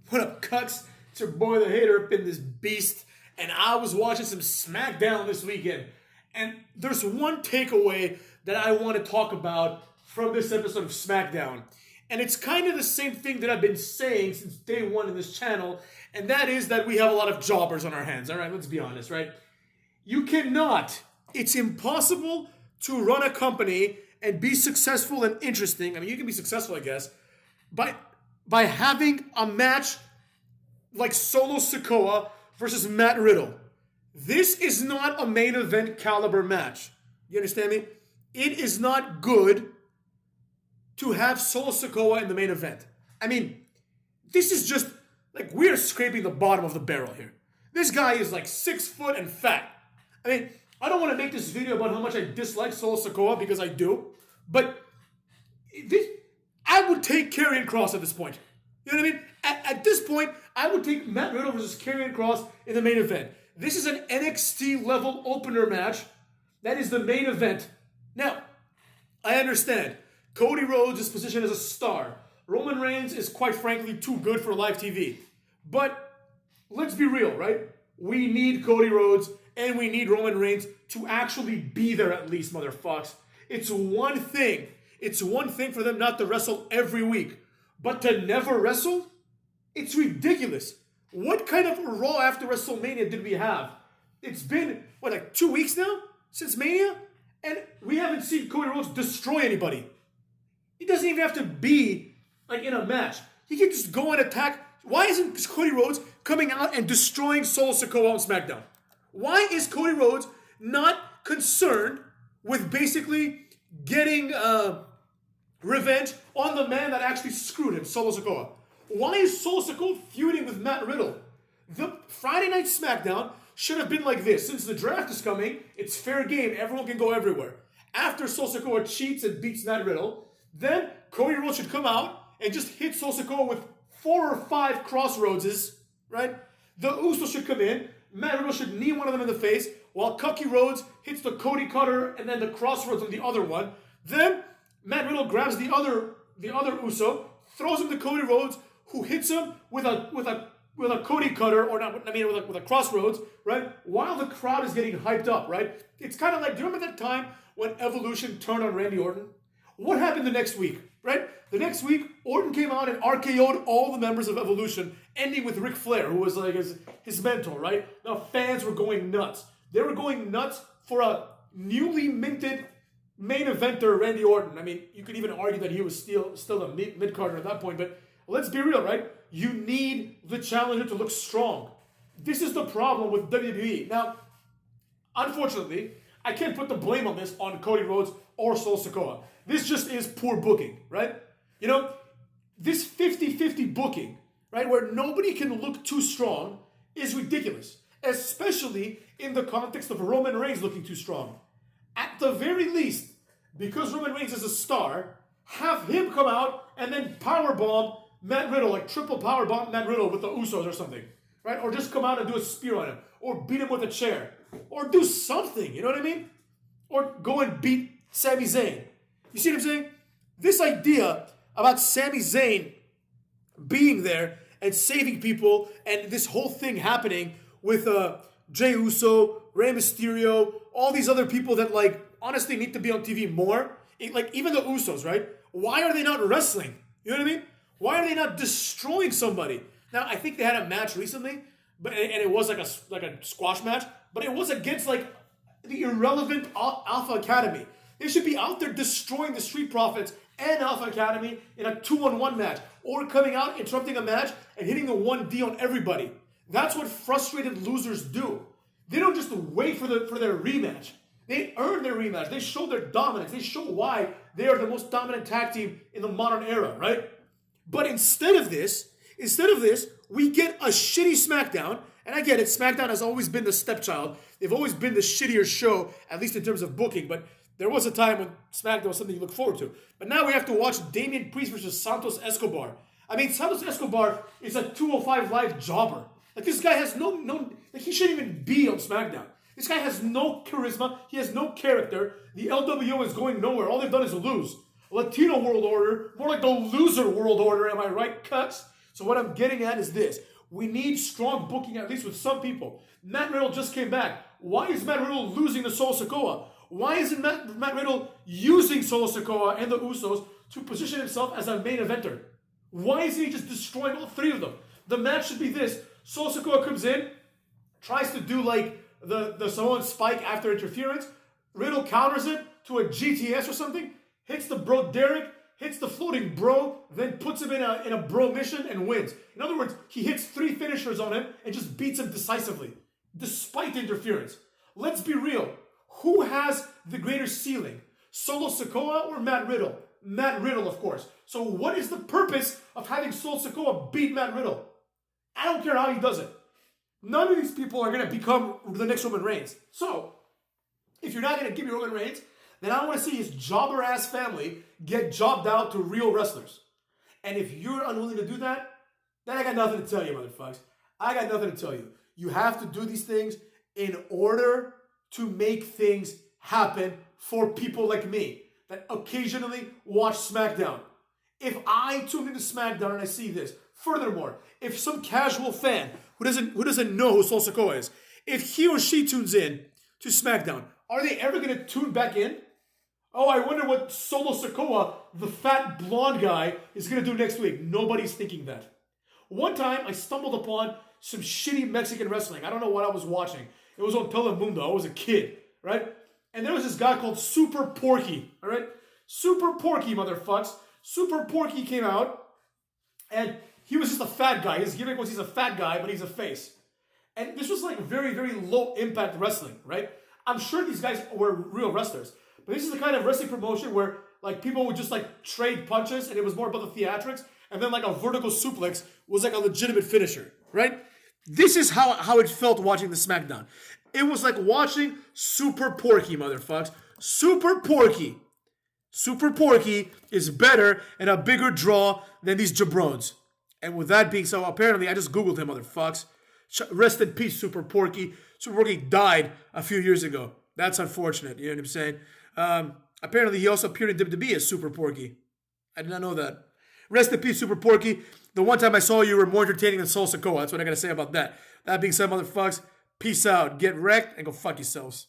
What up, cucks? It's your boy, the hater, up in this beast. And I was watching some SmackDown this weekend. And there's one takeaway that I want to talk about from this episode of SmackDown. And it's kind of the same thing that I've been saying since day one in this channel. And that is that we have a lot of jobbers on our hands. All right, let's be honest, right? You cannot, it's impossible to run a company and be successful and interesting. I mean, you can be successful, I guess, by having a match like Solo Sikoa versus Matt Riddle. This is not a main event caliber match. You understand me? It is not good to have Solo Sikoa in the main event. I mean, this is just like we're scraping the bottom of the barrel here. This guy is like 6 foot and fat. I mean, I don't want to make this video about how much I dislike Solo Sikoa because I do, but I would take Karrion Kross at this point. You know what I mean? At this point, I would take Matt Riddle versus Karrion Kross in the main event. This is an NXT level opener match. That is the main event. Now, I understand. Cody Rhodes is positioned as a star. Roman Reigns is quite frankly too good for live TV. But let's be real, right? We need Cody Rhodes and we need Roman Reigns to actually be there at least, motherfucks. It's one thing. It's one thing for them not to wrestle every week. But to never wrestle? It's ridiculous. What kind of Raw after WrestleMania did we have? It's been, like 2 weeks now? Since Mania? And we haven't seen Cody Rhodes destroy anybody. He doesn't even have to be, in a match. He can just go and attack. Why isn't Cody Rhodes coming out and destroying Solo Sikoa on SmackDown? Why is Cody Rhodes not concerned with basically getting revenge on the man that actually screwed him, Solo Sikoa? Why is Solo Sikoa feuding with Matt Riddle? The Friday Night SmackDown should have been like this. Since the draft is coming, it's fair game. Everyone can go everywhere. After Solo Sikoa cheats and beats Matt Riddle, then Cody Rhodes should come out and just hit Solo Sikoa with 4 or 5 crossroadses, right? The Usos should come in. Matt Riddle should knee one of them in the face while Cody Rhodes hits the Cody Cutter and then the crossroads on the other one. Then Matt Riddle grabs the other Uso, throws him to Cody Rhodes, who hits him with a Cody Cutter, or not, with a crossroads, right? While the crowd is getting hyped up, right? It's kind of like, do you remember that time when Evolution turned on Randy Orton? What happened the next week, right? The next week, Orton came out and RKO'd all the members of Evolution, ending with Ric Flair, who was like his mentor, right? Now fans were going nuts. They were going nuts for a newly minted main eventer, Randy Orton. I mean, you could even argue that he was still a mid-carder at that point, but let's be real, right? You need the challenger to look strong. This is the problem with WWE. Now, unfortunately, I can't put the blame on this on Cody Rhodes or Solo Sikoa. This just is poor booking, right? You know, this 50-50 booking, right, where nobody can look too strong is ridiculous, especially in the context of Roman Reigns looking too strong. At the very least, because Roman Reigns is a star, have him come out and then powerbomb Matt Riddle, like triple powerbomb Matt Riddle with the Usos or something, right? Or just come out and do a spear on him, or beat him with a chair, or do something, you know what I mean? Or go and beat Sami Zayn. You see what I'm saying? This idea about Sami Zayn being there and saving people, and this whole thing happening with Jey Uso, Rey Mysterio, all these other people that honestly need to be on TV more. Even the Usos, right? Why are they not wrestling? You know what I mean? Why are they not destroying somebody? Now, I think they had a match recently, and it was like a squash match, but it was against the irrelevant Alpha Academy. They should be out there destroying the Street Profits and Alpha Academy in a 2-on-1 match, or coming out, interrupting a match, and hitting the 1D on everybody. That's what frustrated losers do. They don't just wait for their rematch. They earn their rematch. They show their dominance. They show why they are the most dominant tag team in the modern era, right? But instead of this, we get a shitty SmackDown. And I get it, SmackDown has always been the stepchild. They've always been the shittier show, at least in terms of booking. But there was a time when SmackDown was something you look forward to. But now we have to watch Damian Priest versus Santos Escobar. I mean, Santos Escobar is a 205 Live jobber. This guy has he shouldn't even be on SmackDown. This guy has no charisma. He has no character. The LWO is going nowhere. All they've done is lose. Latino World Order, more like the loser World Order, am I right, cuts? So what I'm getting at is this. We need strong booking, at least with some people. Matt Riddle just came back. Why is Matt Riddle losing to Solo Sikoa? Why isn't Matt Riddle using Solo Sikoa and the Usos to position himself as a main eventer? Why is he just destroying all three of them? The match should be this. Solo Sikoa comes in, tries to do like the Samoan spike after interference. Riddle counters it to a GTS or something, hits the bro Derek, hits the floating bro, then puts him in a bro mission and wins. In other words, he hits 3 finishers on him and just beats him decisively, despite interference. Let's be real. Who has the greater ceiling? Solo Sikoa or Matt Riddle? Matt Riddle, of course. So what is the purpose of having Solo Sikoa beat Matt Riddle? I don't care how he does it. None of these people are going to become the next Roman Reigns. So, if you're not going to give me Roman Reigns, then I want to see his jobber-ass family get jobbed out to real wrestlers. And if you're unwilling to do that, then I got nothing to tell you, motherfuckers. I got nothing to tell you. You have to do these things in order to make things happen for people like me that occasionally watch SmackDown. If I tune into SmackDown and I see this, furthermore, if some casual fan who doesn't know who Solo Sikoa is, if he or she tunes in to SmackDown, are they ever going to tune back in? Oh, I wonder what Solo Sikoa, the fat blonde guy, is going to do next week. Nobody's thinking that. One time, I stumbled upon some shitty Mexican wrestling. I don't know what I was watching. It was on Telemundo. I was a kid, right? And there was this guy called Super Porky, all right? Super Porky, motherfucks. Super Porky came out, and he was just a fat guy. His gimmick was he's a fat guy, but he's a face. And this was like very, very low impact wrestling, right? I'm sure these guys were real wrestlers. But this is the kind of wrestling promotion where like people would just like trade punches and it was more about the theatrics. And then like a vertical suplex was like a legitimate finisher, right? This is how it felt watching the SmackDown. It was like watching Super Porky, motherfuckers. Super Porky. Super Porky is better and a bigger draw than these jabrones. And with that being so, apparently I just Googled him, motherfucks. Rest in peace, Super Porky. Super Porky died a few years ago. That's unfortunate, you know what I'm saying? Apparently he also appeared in WWE as Super Porky. I did not know that. Rest in peace, Super Porky. The one time I saw you were more entertaining than Solo Sikoa. That's what I gotta say about that. That being said, motherfuckers, peace out. Get wrecked and go fuck yourselves.